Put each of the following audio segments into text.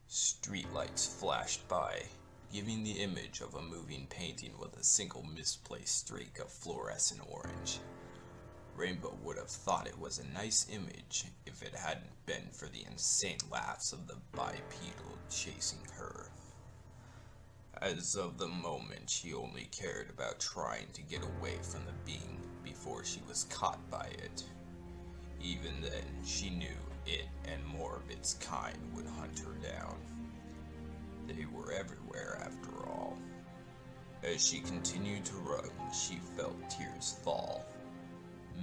Streetlights flashed by, giving the image of a moving painting with a single misplaced streak of fluorescent orange. Rainbow would have thought it was a nice image if it hadn't been for the insane laughs of the bipedal chasing her. As of the moment, she only cared about trying to get away from the being before she was caught by it. Even then, she knew it and more of its kind would hunt her down. They were everywhere after all. As she continued to run, she felt tears fall.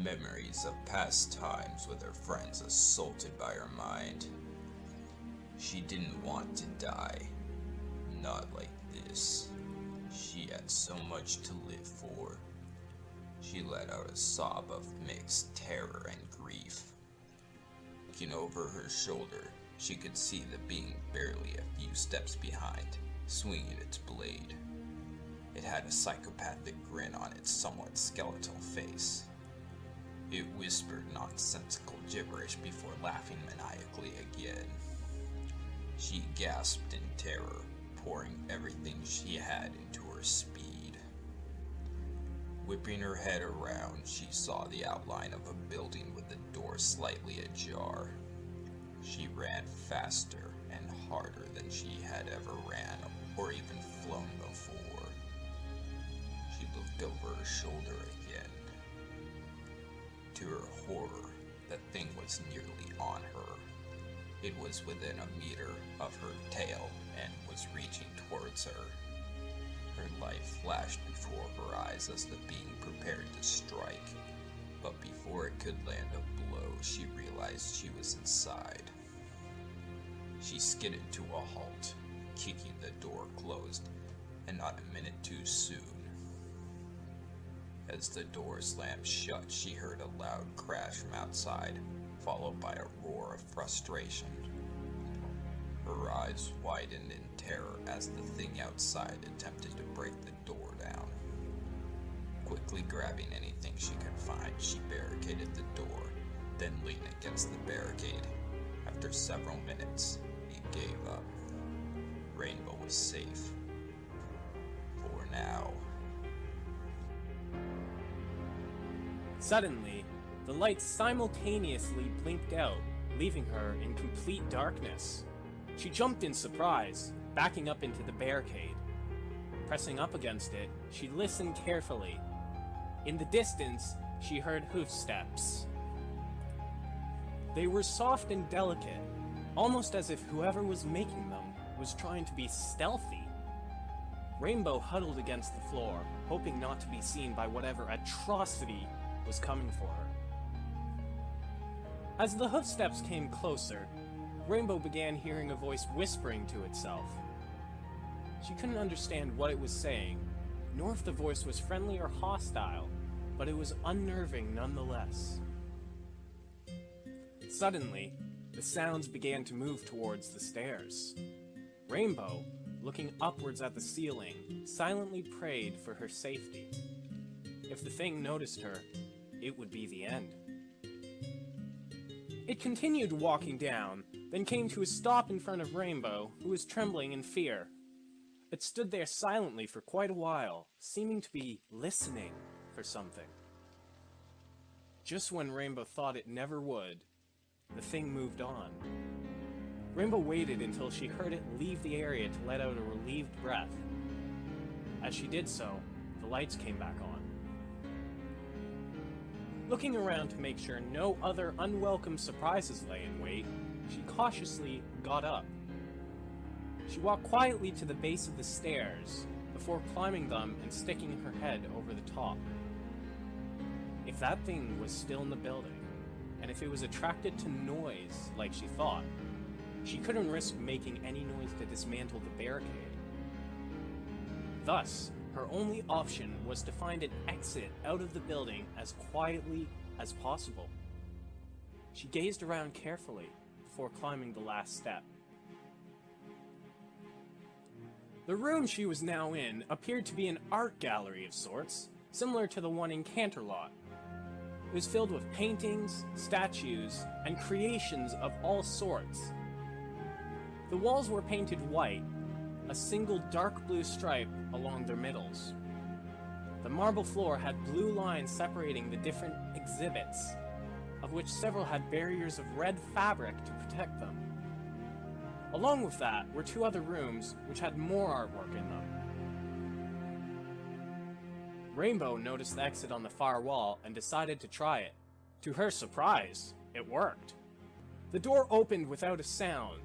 Memories of past times with her friends assaulted by her mind. She didn't want to die. Not like this. She had so much to live for. She let out a sob of mixed terror and grief. Looking over her shoulder, she could see the being barely a few steps behind, swinging its blade. It had a psychopathic grin on its somewhat skeletal face. It whispered nonsensical gibberish before laughing maniacally again. She gasped in terror, pouring everything she had into her speed. Whipping her head around, she saw the outline of a building with the door slightly ajar. She ran faster and harder than she had ever ran or even flown before. She looked over her shoulder again. To her horror, the thing was nearly on her. It was within a meter of her tail and was reaching towards her. Her life flashed before her eyes as the being prepared to strike, but before it could land a blow, she realized she was inside. She skidded to a halt, kicking the door closed, and not a minute too soon. As the door slammed shut, she heard a loud crash from outside, followed by a roar of frustration. Her eyes widened in terror as the thing outside attempted to break the door down. Quickly grabbing anything she could find, she barricaded the door, then leaned against the barricade. After several minutes, it gave up. Rainbow was safe. For now. Suddenly, the lights simultaneously blinked out, leaving her in complete darkness. She jumped in surprise, backing up into the barricade. Pressing up against it, she listened carefully. In the distance, she heard hoofsteps. They were soft and delicate, almost as if whoever was making them was trying to be stealthy. Rainbow huddled against the floor, hoping not to be seen by whatever atrocity was coming for her. As the hoofsteps came closer, Rainbow began hearing a voice whispering to itself. She couldn't understand what it was saying, nor if the voice was friendly or hostile, but it was unnerving nonetheless. Suddenly, the sounds began to move towards the stairs. Rainbow, looking upwards at the ceiling, silently prayed for her safety. If the thing noticed her, it would be the end. It continued walking down, then came to a stop in front of Rainbow, who was trembling in fear. It stood there silently for quite a while, seeming to be listening for something. Just when Rainbow thought it never would, the thing moved on. Rainbow waited until she heard it leave the area to let out a relieved breath. As she did so, the lights came back on. Looking around to make sure no other unwelcome surprises lay in wait, she cautiously got up. She walked quietly to the base of the stairs, before climbing them and sticking her head over the top. If that thing was still in the building, and if it was attracted to noise like she thought, she couldn't risk making any noise to dismantle the barricade. Thus, her only option was to find an exit out of the building as quietly as possible. She gazed around carefully before climbing the last step. The room she was now in appeared to be an art gallery of sorts, similar to the one in Canterlot. It was filled with paintings, statues, and creations of all sorts. The walls were painted white, a single dark blue stripe along their middles. The marble floor had blue lines separating the different exhibits, of which several had barriers of red fabric to protect them. Along with that were two other rooms which had more artwork in them. Rainbow noticed the exit on the far wall and decided to try it. To her surprise, it worked. The door opened without a sound,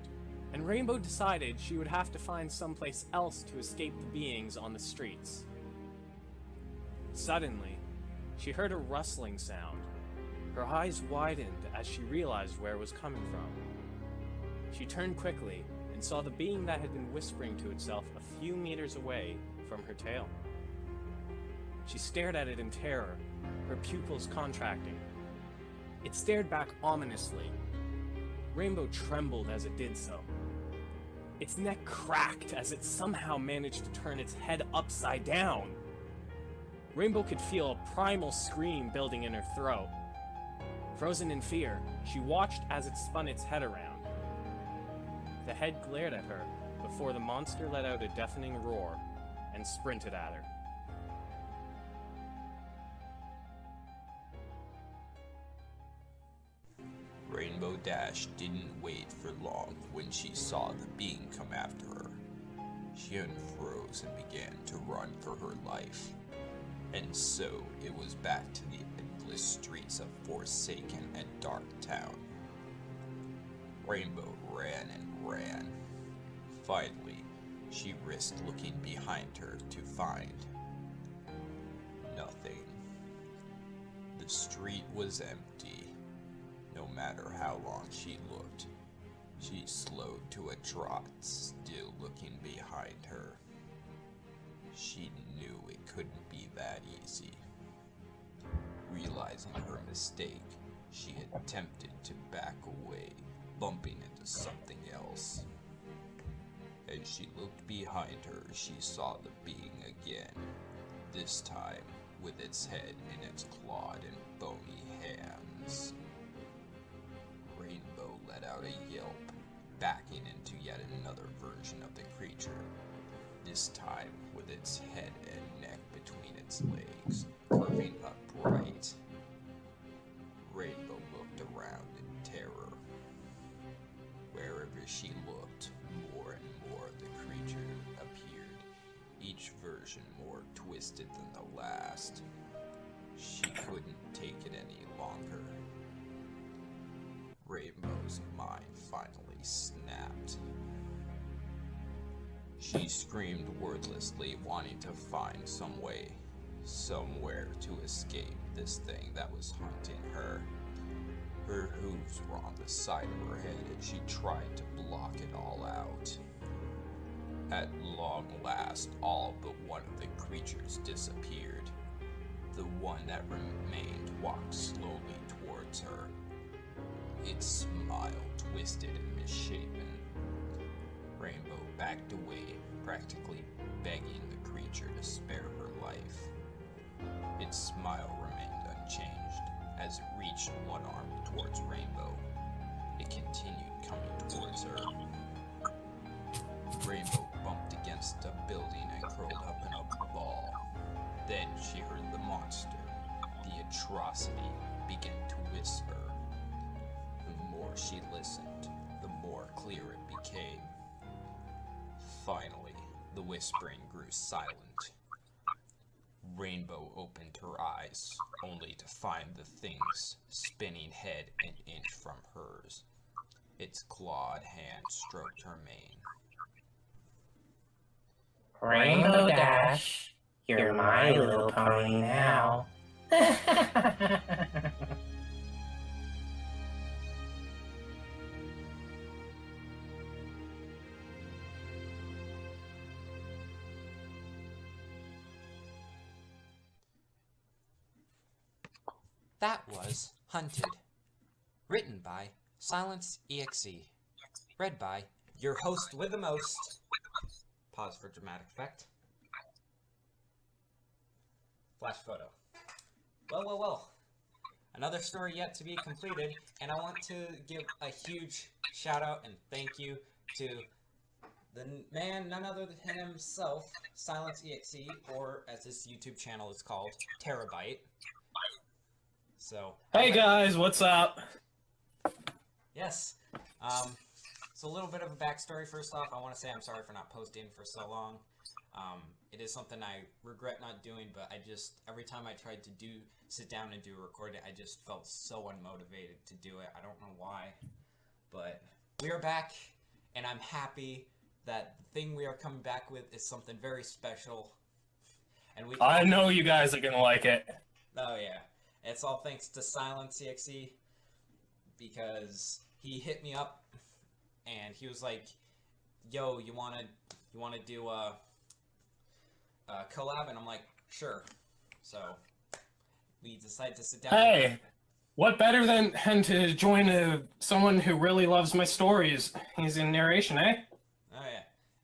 and Rainbow decided she would have to find someplace else to escape the beings on the streets. Suddenly, she heard a rustling sound. Her eyes widened as she realized where it was coming from. She turned quickly and saw the being that had been whispering to itself a few meters away from her tail. She stared at it in terror, her pupils contracting. It stared back ominously. Rainbow trembled as it did so. Its neck cracked as it somehow managed to turn its head upside down. Rainbow could feel a primal scream building in her throat. Frozen in fear, she watched as it spun its head around. The head glared at her before the monster let out a deafening roar and sprinted at her. Rainbow Dash didn't wait for long when she saw the being come after her. She unfroze and began to run for her life. And so it was back to the endless streets of Forsaken and Dark Town. Rainbow ran and ran. Finally, she risked looking behind her to find nothing. The street was empty. No matter how long she looked, she slowed to a trot, still looking behind her. She knew it couldn't be that easy. Realizing her mistake, she attempted to back away, bumping into something else. As she looked behind her, she saw the being again, this time with its head in its clawed and bony hands. Rainbow let out a yelp, backing into yet another version of the creature, this time with its head and neck between its legs, curving upright. Rainbow looked around in terror. Wherever she looked, more and more of the creature appeared, each version more twisted than the last. She couldn't take it any longer. Rainbow's mind finally snapped. She screamed wordlessly, wanting to find some way, somewhere to escape this thing that was hunting her. Her hooves were on the side of her head and she tried to block it all out. At long last, all but one of the creatures disappeared. The one that remained walked slowly towards her. Its smile twisted and misshapen. Rainbow backed away, practically begging the creature to spare her life. Its smile remained unchanged as it reached one arm towards Rainbow. It continued coming towards her. Rainbow bumped against a building and curled up in a ball. Then she heard the monster, the atrocity, begin to whisper. The more she listened, the more clear it became. Finally, the whispering grew silent. Rainbow opened her eyes, only to find the thing's spinning head an inch from hers. Its clawed hand stroked her mane. Rainbow Dash, you're my little pony now. That was Hunted. Written by Silence EXE. Read by your host with the most. Pause for dramatic effect. Flash photo. Well. Another story yet to be completed, and I want to give a huge shout out and thank you to the man, none other than himself, Silence EXE, or as this YouTube channel is called, Terabyte. So. Hey guys, what's up? Yes. So a little bit of a backstory. First off, I want to say I'm sorry for not posting for so long. It is something I regret not doing, but I just, every time I tried to sit down and do a recording, I just felt so unmotivated to do it. I don't know why, but we are back, and I'm happy that the thing we are coming back with is something very special. And I know you guys are gonna like it. Oh yeah. It's all thanks to Silence EXE, because he hit me up, and he was like, yo, you wanna do a collab? And I'm like, sure. So we decided to sit down. Hey, what better than to join someone who really loves my stories? He's in narration, eh? Oh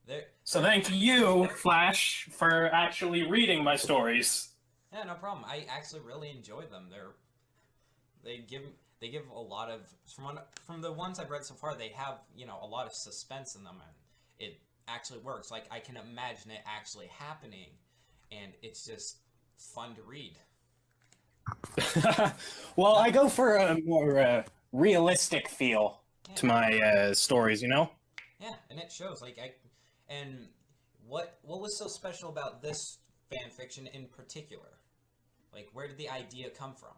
yeah. So thank you, Flash, for actually reading my stories. Yeah, no problem. I actually really enjoy them. They give a lot of, from the ones I've read so far, they have, a lot of suspense in them, and it actually works. Like, I can imagine it actually happening, and it's just fun to read. Well, I go for a more realistic feel to my stories, you know? Yeah, and it shows. And what was so special about this fan fiction in particular? Like, where did the idea come from?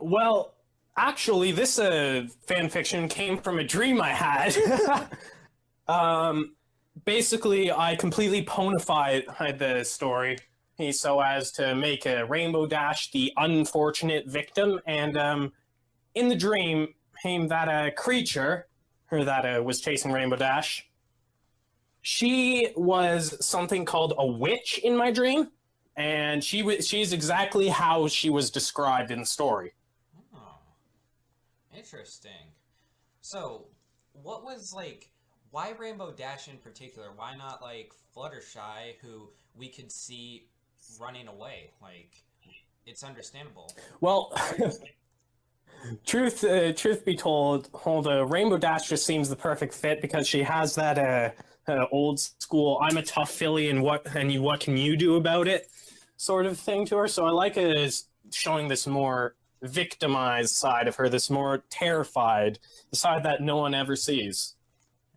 Well, actually, this fan fiction came from a dream I had. Basically, I completely ponified the story so as to make a Rainbow Dash the unfortunate victim, and in the dream, came that a creature, that was chasing Rainbow Dash. She was something called a witch in my dream. And she's exactly how she was described in the story. Oh, interesting. So, what was, why Rainbow Dash in particular? Why not, Fluttershy, who we could see running away? It's understandable. Well, truth be told, Rainbow Dash just seems the perfect fit because she has that old school, I'm a tough filly, and what can you do about it sort of thing to her. So I like it as showing this more victimized side of her, this more terrified, the side that no one ever sees.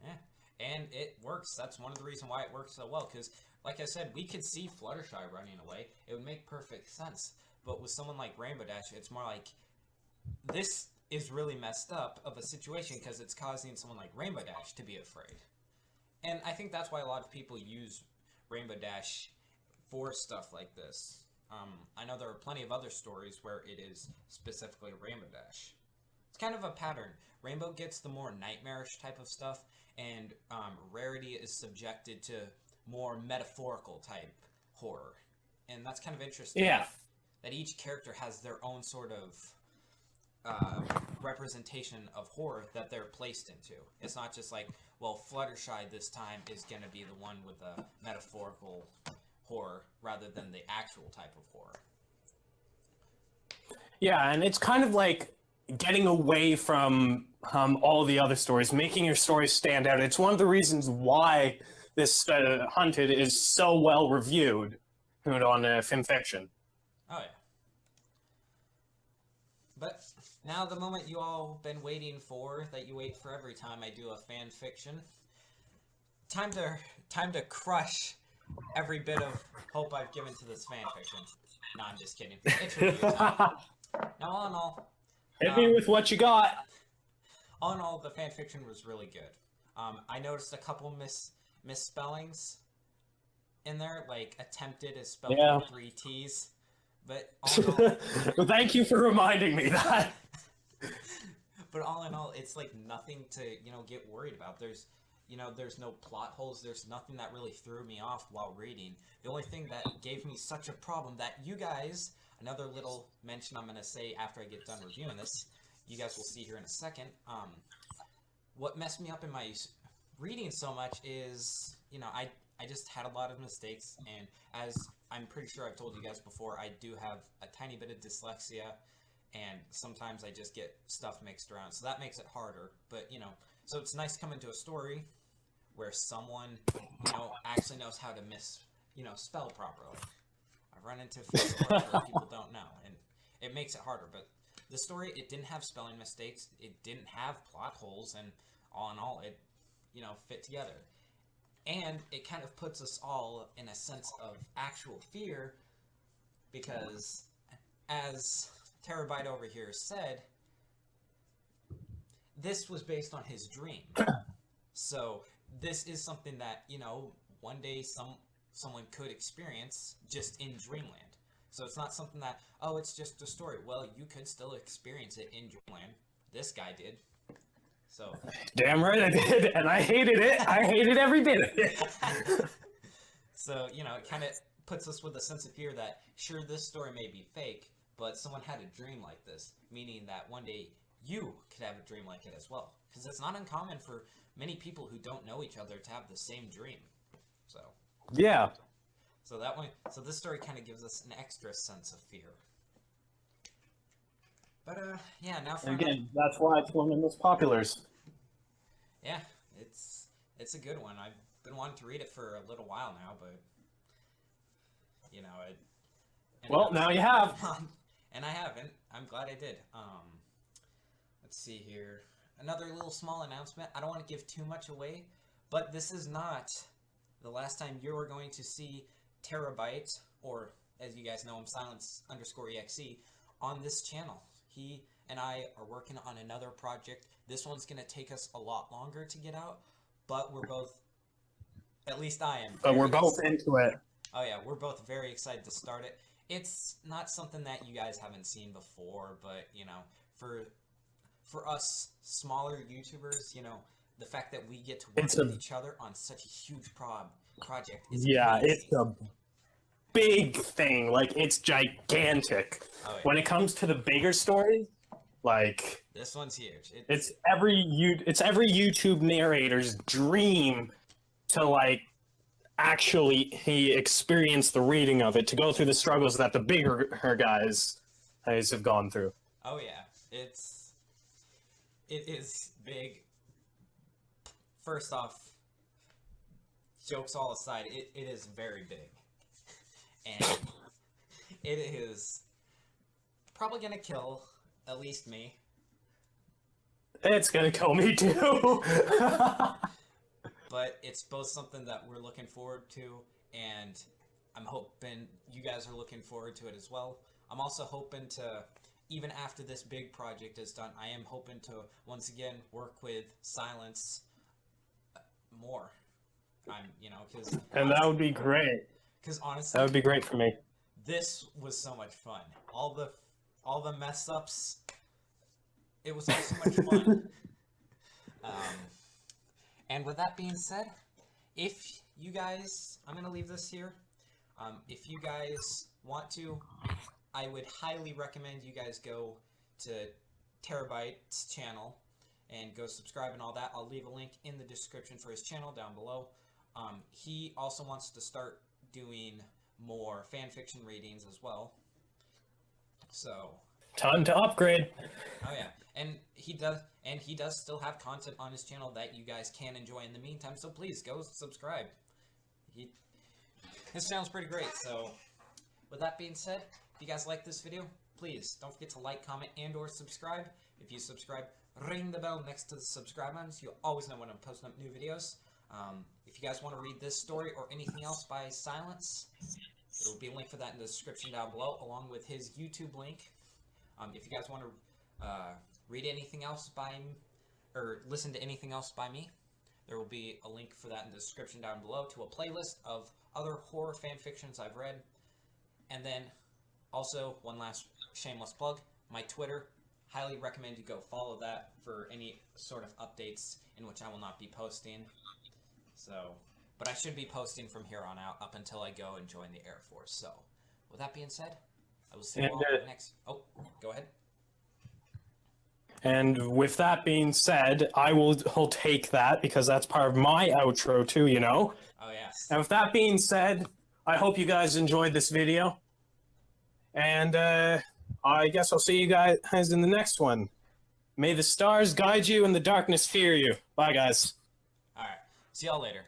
Yeah, and it works. That's one of the reasons why it works so well, because, like I said, we could see Fluttershy running away. It would make perfect sense. But with someone like Rainbow Dash, it's more like, this is really messed up of a situation because it's causing someone like Rainbow Dash to be afraid. And I think that's why a lot of people use Rainbow Dash for stuff like this. I know there are plenty of other stories where it is specifically Rainbow Dash. It's kind of a pattern. Rainbow gets the more nightmarish type of stuff, and Rarity is subjected to more metaphorical type horror. And that's kind of interesting. Yeah. That each character has their own sort of representation of horror that they're placed into. It's not just like, well, Fluttershy this time is going to be the one with the metaphorical horror rather than the actual type of horror. Yeah, and it's kind of like getting away from all the other stories, making your story stand out. It's one of the reasons why this Hunted is so well reviewed on Film Fiction. Oh, yeah. But now the moment you all been waiting for, that you wait for every time I do a fan fiction. Time to crush every bit of hope I've given to this fan fiction. No, I'm just kidding. It's review time. Now, all in all, hit me with what you got. All in all, the fan fiction was really good. I noticed a couple misspellings in there, like attempted is spelled with 3 T's. But all in all, well, thank you for reminding me that. But all in all, it's nothing to get worried about. There's no plot holes. There's nothing that really threw me off while reading. The only thing that gave me such a problem that you guys, another little mention I'm gonna say after I get done reviewing this, you guys will see here in a second. What messed me up in my reading so much is, I just had a lot of mistakes, and as I'm pretty sure I've told you guys before, I do have a tiny bit of dyslexia, and sometimes I just get stuff mixed around, so that makes it harder. But, So it's nice coming to a story where someone, actually knows how to spell properly. I've run into a few stories where people don't know, and it makes it harder. But the story, it didn't have spelling mistakes, it didn't have plot holes, and all in all, it, fit together. And it kind of puts us all in a sense of actual fear, because as Terabyte over here said, this was based on his dream. So this is something that, one day someone could experience just in dreamland. So it's not something that, oh, it's just a story. Well, you could still experience it in dreamland. This guy did. So damn right I did, and I hated it. I hated every bit of it. So, it kind of puts us with a sense of fear that, sure, this story may be fake, but someone had a dream like this, meaning that one day you could have a dream like it as well. Because it's not uncommon for many people who don't know each other to have the same dream. So Yeah. So this story kind of gives us an extra sense of fear. But yeah, now for Again, that's why it's one of the most populars. Yeah, it's a good one. I've been wanting to read it for a little while now, but Well, now you have. And I haven't. I'm glad I did. Let's see here. Another little small announcement. I don't want to give too much away, but this is not the last time you are going to see Terabyte, or as you guys know him, Silence _EXE, on this channel. He and I are working on another project. This one's going to take us a lot longer to get out, but we're both, at least I am. But we're both into it. Oh yeah, we're both very excited to start it. It's not something that you guys haven't seen before, but for us smaller YouTubers, the fact that we get to work with each other on such a huge project is amazing. It's a big thing. Like, it's gigantic. Oh, yeah. When it comes to the bigger stories, like, this one's huge. It's every YouTube narrator's dream to, like, actually experience the reading of it, to go through the struggles that the bigger guys have gone through. Oh yeah, it is big. First off, jokes all aside, it is very big, and it is probably gonna kill at least me. It's gonna kill me too. But it's both something that we're looking forward to, and I'm hoping you guys are looking forward to it as well. I'm also hoping to, even after this big project is done, I am hoping to once again work with Silence more. And that would be great. Because honestly, that would be great for me. This was so much fun. All the mess ups. It was all so much fun. And with that being said, if you guys, I'm going to leave this here. If you guys want to, I would highly recommend you guys go to Terabyte's channel and go subscribe and all that. I'll leave a link in the description for his channel down below. He also wants to start doing more fanfiction readings as well. So time to upgrade. Oh yeah, and he does still have content on his channel that you guys can enjoy in the meantime, so please go subscribe. His channel's pretty great. So with that being said, if you guys like this video, please don't forget to like, comment, and or subscribe. If you subscribe, ring the bell next to the subscribe button so you'll always know when I'm posting up new videos. If you guys want to read this story or anything else by Silence, there will be a link for that in the description down below, along with his YouTube link. If you guys want to read anything else by me, or listen to anything else by me, there will be a link for that in the description down below to a playlist of other horror fan fictions I've read. And then also, one last shameless plug, my Twitter. Highly recommend you go follow that for any sort of updates in which I will not be posting. So, but I should be posting from here on out up until I go and join the Air Force. So, with that being said, I will see you all next. Oh, go ahead. And with that being said, I'll take that because that's part of my outro too, you know? Oh, yes. And with that being said, I hope you guys enjoyed this video. And I guess I'll see you guys in the next one. May the stars guide you and the darkness fear you. Bye, guys. All right. See y'all later.